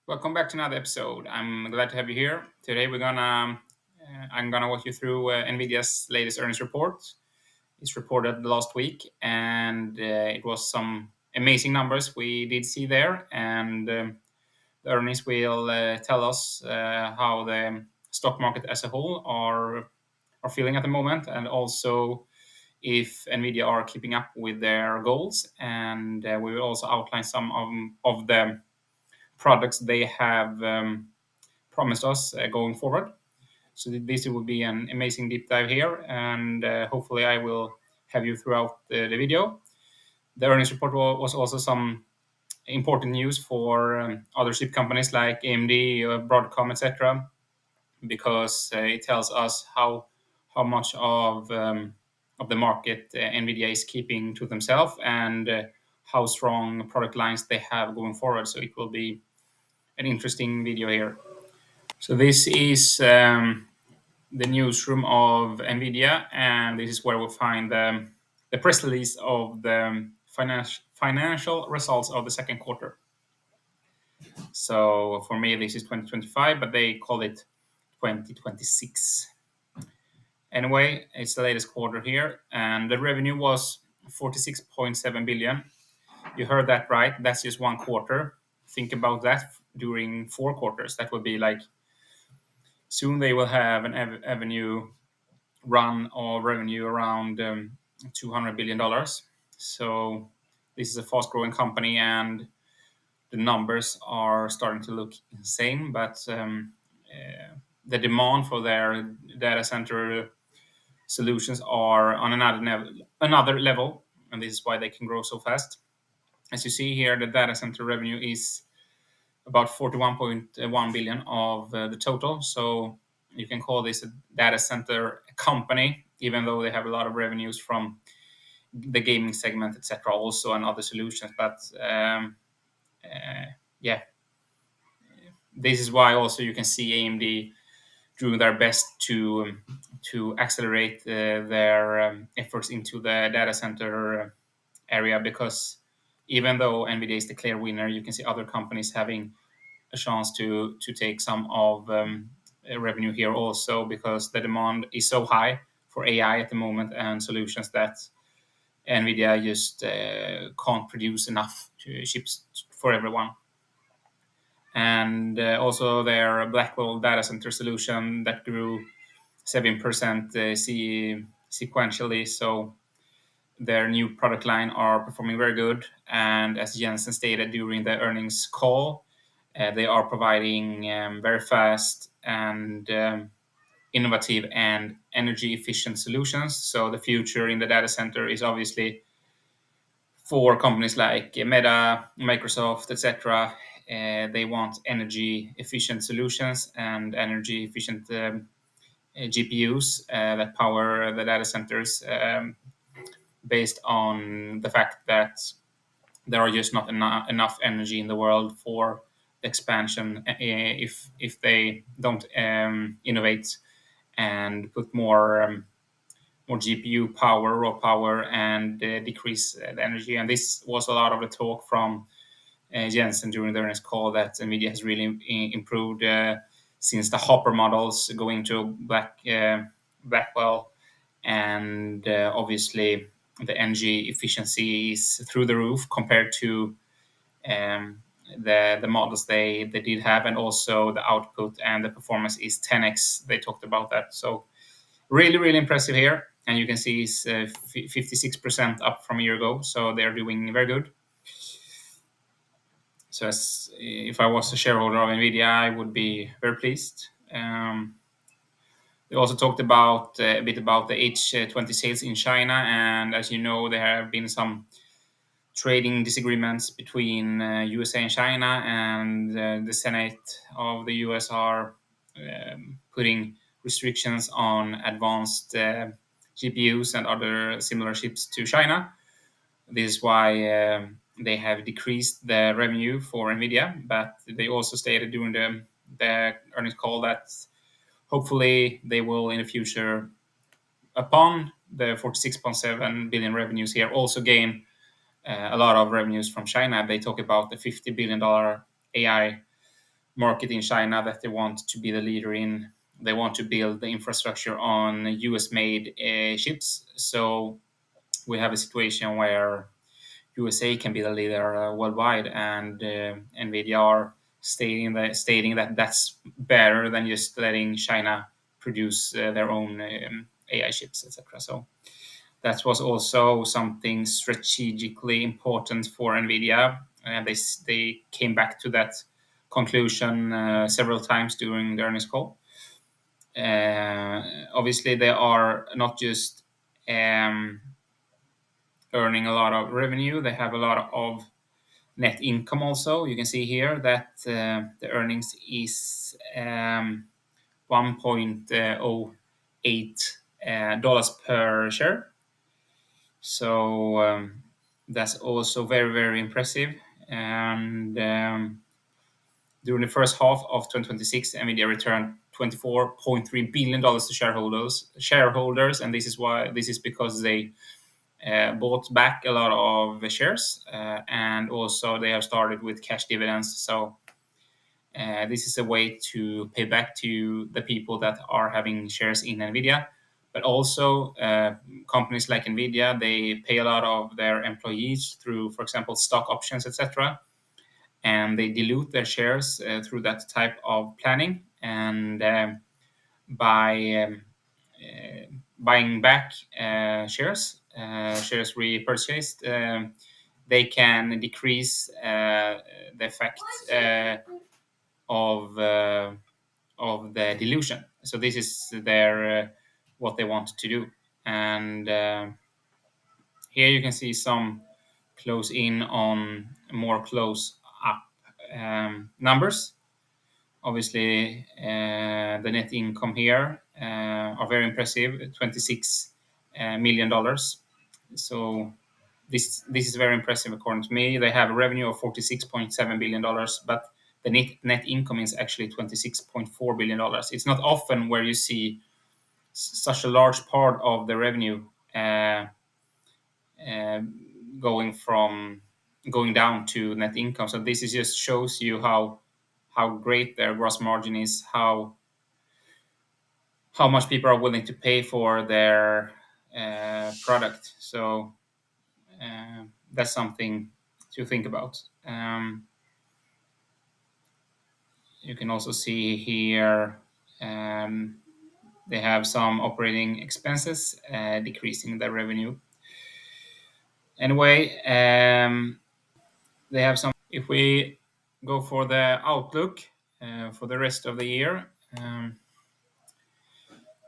Welcome back to another episode. I'm glad to have you here. Today I'm gonna walk you through Nvidia's latest earnings report. It's reported last week, and it was some amazing numbers we did see there. And the earnings will tell us how the stock market as a whole are feeling at the moment, and also if Nvidia are keeping up with their goals. And we will also outline some of the products they have promised us going forward. So this will be an amazing deep dive here, and hopefully I will have you throughout the video. The earnings report was also some important news for other chip companies like AMD, Broadcom, etc., because it tells us how much of the market Nvidia is keeping to themselves, and how strong product lines they have going forward. So it will be an interesting video here. So this is the newsroom of Nvidia, and this is where we'll find the press release of the financial results of the second quarter. So for me, this is 2025, but they call it 2026. Anyway, it's the latest quarter here, and the revenue was 46.7 billion. You heard that right. That's just one quarter. Think about that during 4 quarters. That would be like soon they will have an avenue run of revenue around $200 billion. So this is a fast growing company, and the numbers are starting to look insane. But the demand for their data center solutions are on another level, and this is why they can grow so fast. As you see here, the data center revenue is about 41.1 billion of the total. So you can call this a data center company, even though they have a lot of revenues from the gaming segment, etc., also, and other solutions. But yeah, this is why also you can see AMD doing their best to accelerate their efforts into the data center area, because even though Nvidia is the clear winner, you can see other companies having a chance to take some of revenue here also, because the demand is so high for AI at the moment and solutions that Nvidia just can't produce enough chips for everyone. And also their Blackwell data center solution that grew 7% sequentially. So their new product line are performing very good. And as Jensen stated during the earnings call, they are providing very fast and innovative and energy efficient solutions. So the future in the data center is obviously for companies like Meta, Microsoft, etc. They want energy efficient solutions and energy efficient GPUs that power the data centers, based on the fact that there are just not enough energy in the world for expansion if they don't innovate and put more GPU power, raw power, and decrease the energy. And this was a lot of the talk from Jensen during the earnings call, that Nvidia has really improved since the Hopper models going to Blackwell, and obviously the energy efficiency is through the roof compared to the models they did have, and also the output and the performance is 10x. They talked about that. So really impressive here, and you can see it's 56% up from a year ago. So they're doing very good. So as if I was a shareholder of Nvidia, I would be very pleased. They also talked about a bit about the H20 sales in China, and as you know, there have been some trading disagreements between USA and China, and the Senate of the US are putting restrictions on advanced GPUs and other similar chips to China. This is why they have decreased the revenue for Nvidia, but they also stated during the earnings call that hopefully they will in the future, upon the 46.7 billion revenues here, also gain a lot of revenues from China. They talk about the $50 billion AI market in China that they want to be the leader in. They want to build the infrastructure on US-made chips. So we have a situation where USA can be the leader worldwide, and Nvidia are stating that that's better than just letting China produce their own AI chips, etc. So that was also something strategically important for Nvidia, and they came back to that conclusion several times during the earnings call. Obviously, they are not just earning a lot of revenue; they have a lot of net income also. You can see here that the earnings is 1.08 dollars per share. So that's also very, very impressive. And during the first half of 2026, Nvidia returned $24.3 billion to shareholders, and this is because they bought back a lot of shares, and also they have started with cash dividends. So this is a way to pay back to the people that are having shares in Nvidia. But also, companies like Nvidia, they pay a lot of their employees through, for example, stock options, etc. And they dilute their shares through that type of planning. And by buying back shares repurchased, they can decrease the effect of the dilution. So this is their what they want to do. And here you can see some close in on more close up numbers. Obviously, the net income here are very impressive, $26 million. So this is very impressive according to me. They have a revenue of $46.7 billion, but the net income is actually $26.4 billion. It's not often where you see such a large part of the revenue uh, going down to net income. So this is just shows you how great their gross margin is, how much people are willing to pay for their product. So that's something to think about. You can also see here they have some operating expenses decreasing their revenue. Anyway, they have some. If we go for the outlook for the rest of the year,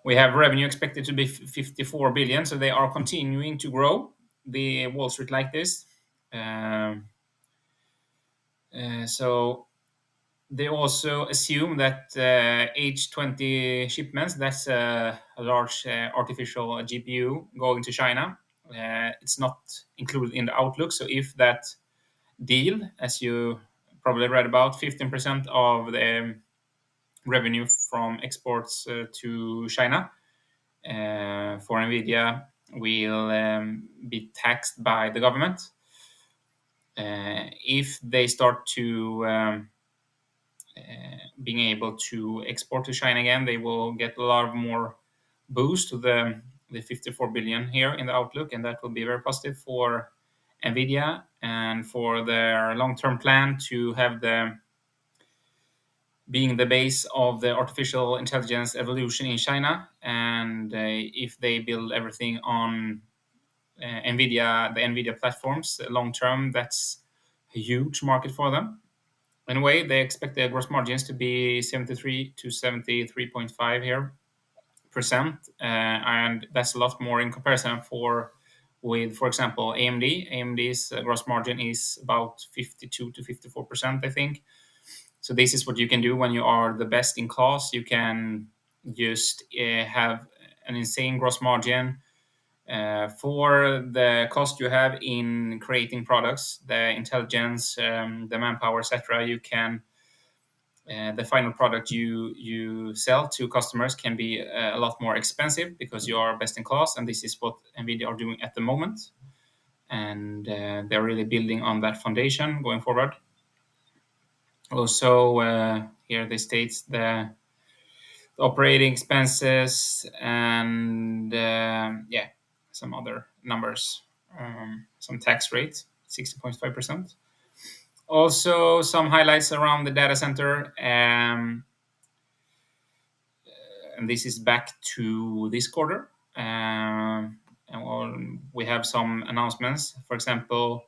we have revenue expected to be 54 billion, so they are continuing to grow. The Wall Street like this. So they also assume that H20 shipments, that's a large artificial GPU going to China. It's not included in the outlook. So if that deal, as you probably read about, 15% of the revenue from exports to China for Nvidia will be taxed by the government. If they start to being able to export to China again, they will get a lot of more boost to the 54 billion here in the outlook, and that will be very positive for Nvidia and for their long-term plan to have the being the base of the artificial intelligence evolution in China. And if they build everything on Nvidia, the Nvidia platforms long term, that's a huge market for them. Anyway, they expect the gross margins to be 73 to 73.5 here percent, and that's a lot more in comparison with, for example, AMD. AMD's gross margin is about 52 to 54%, I think. So this is what you can do when you are the best in class. You can just have an insane gross margin for the cost you have in creating products, the intelligence, the manpower, etc. You can the final product you sell to customers can be a lot more expensive because you are best in class, and this is what Nvidia are doing at the moment, and they're really building on that foundation going forward. Also, here they state the operating expenses and yeah, some other numbers. Some tax rate, 60.5%. Also, some highlights around the data center. And this is back to this quarter. And we have some announcements. For example,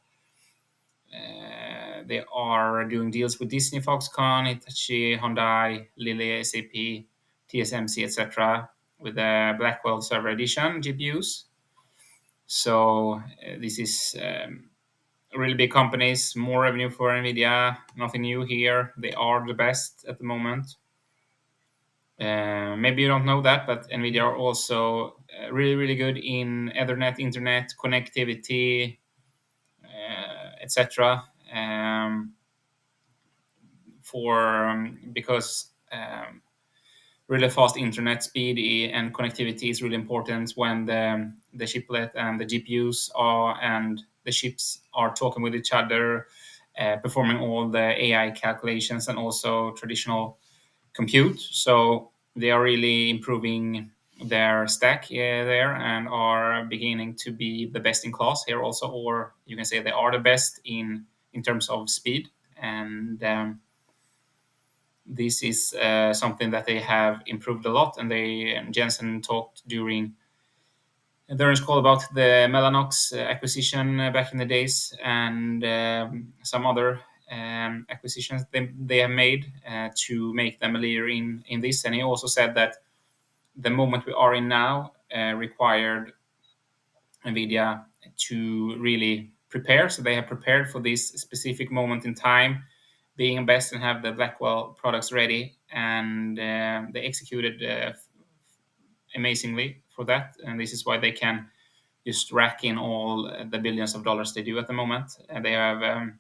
they are doing deals with Disney, Foxconn, Hitachi, Hyundai, Lilly, SAP, TSMC, etc. with the Blackwell Server Edition GPUs. So this is really big companies, more revenue for Nvidia. Nothing new here. They are the best at the moment. Maybe you don't know that, but Nvidia are also really, really good in Ethernet, internet connectivity, etc. For Because really fast internet speed and connectivity is really important when the chiplet and the GPUs are and the chips are talking with each other, performing all the AI calculations and also traditional compute. So they are really improving their stack there and are beginning to be the best in class here also, or you can say they are the best in terms of speed. And this is something that they have improved a lot. And Jensen talked during the earnings call about the Mellanox acquisition back in the days, and some other acquisitions they have made to make them a leader in this. And he also said that the moment we are in now required Nvidia to really prepare. So they have prepared for this specific moment in time, being best and have the Blackwell products ready, and they executed amazingly for that. And this is why they can just rack in all the billions of dollars they do at the moment. And they have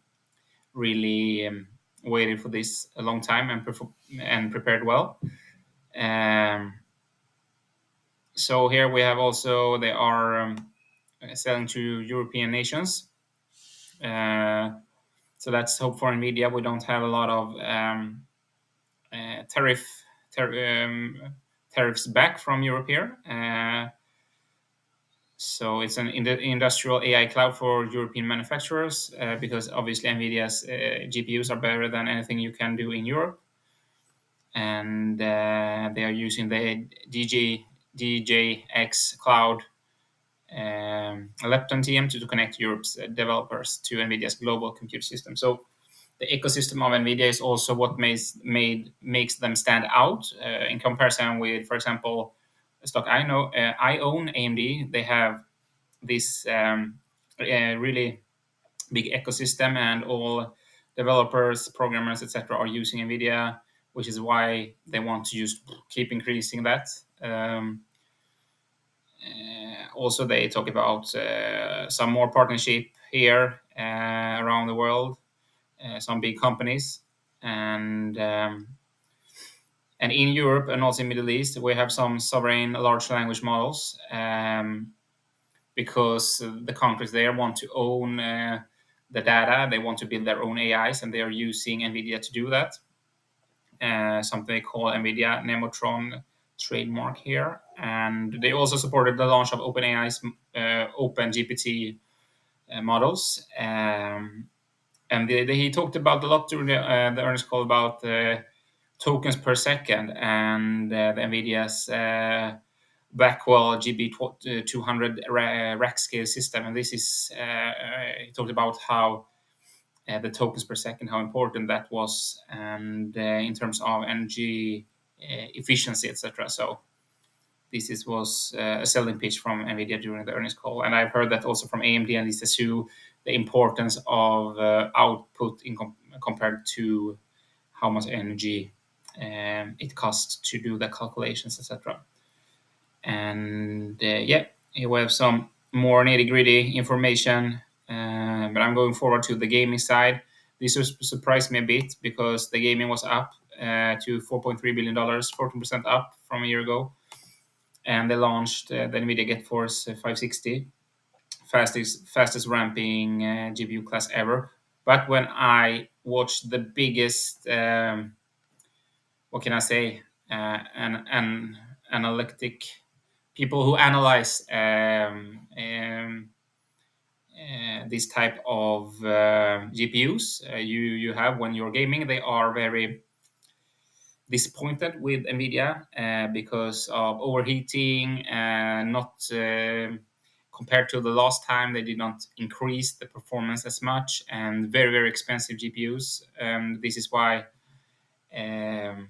really waited for this a long time and prepared well. Um, so here we have also they are selling to European nations. Uh, so that's hope for Nvidia. We don't have a lot of tariff tar- um, tariffs back from Europe here. So it's an industrial AI cloud for European manufacturers because obviously Nvidia's GPUs are better than anything you can do in Europe, and they are using the DJX cloud Lepton TM to connect Europe's developers to Nvidia's global compute system. So the ecosystem of Nvidia is also what makes them stand out in comparison with, for example, a stock I own, AMD. They have this really big ecosystem, and all developers, programmers, etc., are using Nvidia, which is why they want to just keep increasing that. Also, they talk about some more partnership here around the world, some big companies, and in Europe and also in Middle East, we have some sovereign large language models. Because the countries there want to own the data. They want to build their own AIs, and they are using NVIDIA to do that. Something they call NVIDIA Nemotron trademark here. And they also supported the launch of OpenAI's OpenGPT models. And he talked about a lot during the earnings call about tokens per second and the NVIDIA's Blackwell GB200 rack scale system. And this is, he talked about how the tokens per second, how important that was, and in terms of energy efficiency, etc. So was a selling pitch from Nvidia during the earnings call, and I've heard that also from AMD and Lisa Su, the importance of output compared to how much energy it costs to do the calculations, etc. And yeah, here we have some more nitty gritty information. But I'm going forward to the gaming side. This surprised me a bit because the gaming was up to $4.3 billion, 14% up from a year ago. And they launched the Nvidia GeForce 560, fastest ramping GPU class ever. But when I watch the biggest, what can I say, an analytic people who analyze this type of GPUs you have when you're gaming. They are very disappointed with Nvidia because of overheating, not compared to the last time they did not increase the performance as much, and very expensive GPUs. This is why um,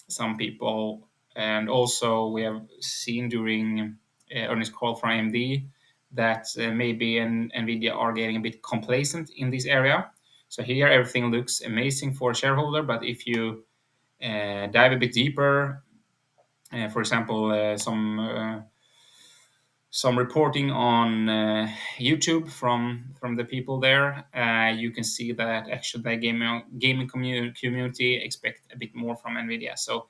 some people, and also we have seen during earnings call from AMD that maybe Nvidia are getting a bit complacent in this area. So here everything looks amazing for a shareholder, but if you dive a bit deeper, for example, some reporting on YouTube from the people there, you can see that actually the gaming community expect a bit more from Nvidia. So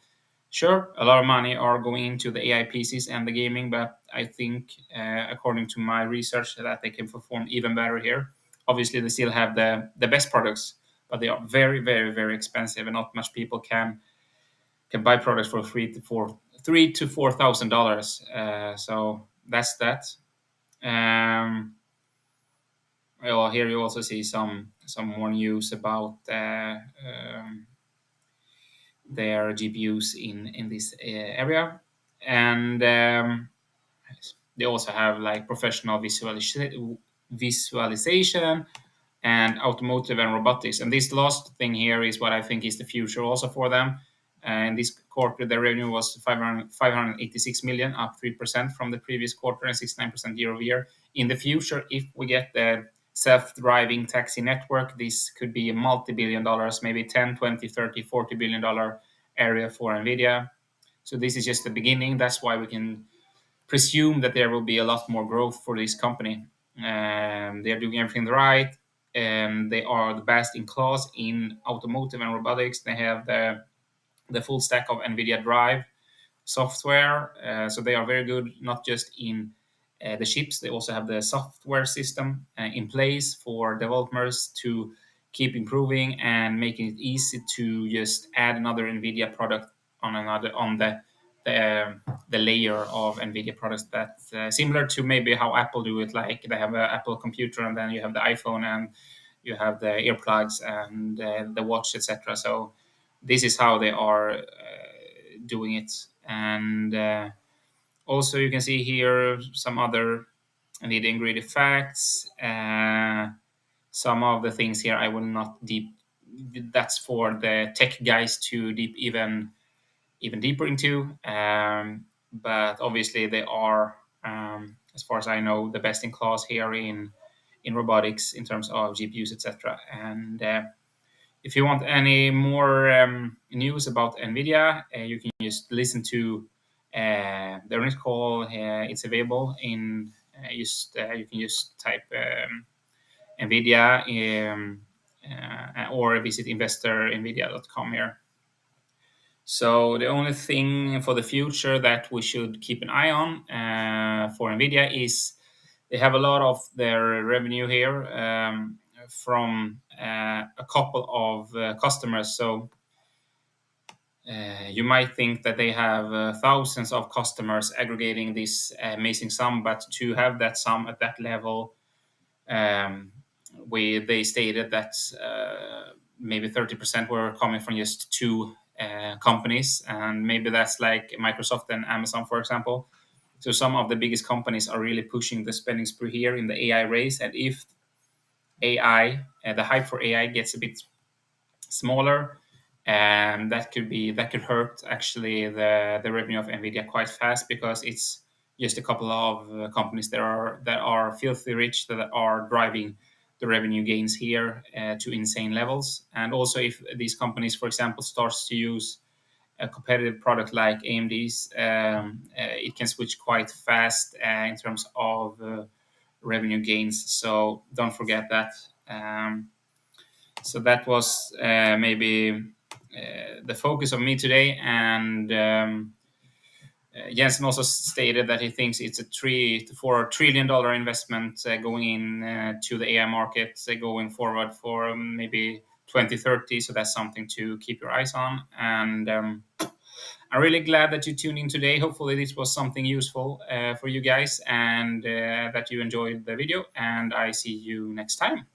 sure, a lot of money are going into the AI PCs and the gaming, but I think, according to my research, that they can perform even better here. Obviously, they still have the best products, but they are very expensive, and not much people can buy products for $3,000 to $4,000. So that's that. Well, here you also see some more news about their GPUs in this area, and they also have like professional visualization and automotive and robotics. And this last thing here is what I think is the future also for them. And this quarter, the revenue was 586 million, up 3% from the previous quarter and 69% year over year. In the future, if we get the self-driving taxi network, this could be a multi-billion dollars, maybe 10, 20, 30, 40 billion dollar area for Nvidia. So this is just the beginning. That's why we can presume that there will be a lot more growth for this company. They are doing everything right. They are the best in class in automotive and robotics. They have the full stack of NVIDIA Drive software. So they are very good, not just in the chips, they also have the software system in place for developers to keep improving and making it easy to just add another NVIDIA product on the layer of NVIDIA products that similar to maybe how Apple do it. Like they have an Apple computer, and then you have the iPhone, and you have the earplugs and the watch, etc. So this is how they are doing it. And also you can see here some other nitty gritty facts. Some of the things here I will not deep. That's for the tech guys to deep even deeper into. But obviously they are, as far as I know, the best in class here in robotics in terms of GPUs, etc. And if you want any more news about Nvidia, you can just listen to the earnings call. It's available in you can just type Nvidia or visit investornvidia.com here. So the only thing for the future that we should keep an eye on for Nvidia is they have a lot of their revenue here from a couple of customers. So you might think that they have thousands of customers aggregating this amazing sum, but to have that sum at that level, they stated that maybe 30% were coming from just two companies, and maybe that's like Microsoft and Amazon, for example. So some of the biggest companies are really pushing the spending spree here in the AI race, and if the hype for AI gets a bit smaller, and that could hurt actually the revenue of Nvidia quite fast, because it's just a couple of companies that are filthy rich that are driving the revenue gains here to insane levels. And also, if these companies, for example, starts to use a competitive product like AMD's, it can switch quite fast in terms of revenue gains. So don't forget that. So that was maybe the focus of me today. And Jensen also stated that he thinks it's a $3 to $4 trillion investment going in to the AI market going forward for maybe 2030. So that's something to keep your eyes on. And I'm really glad that you tuned in today. Hopefully this was something useful for you guys, and that you enjoyed the video, and I see you next time.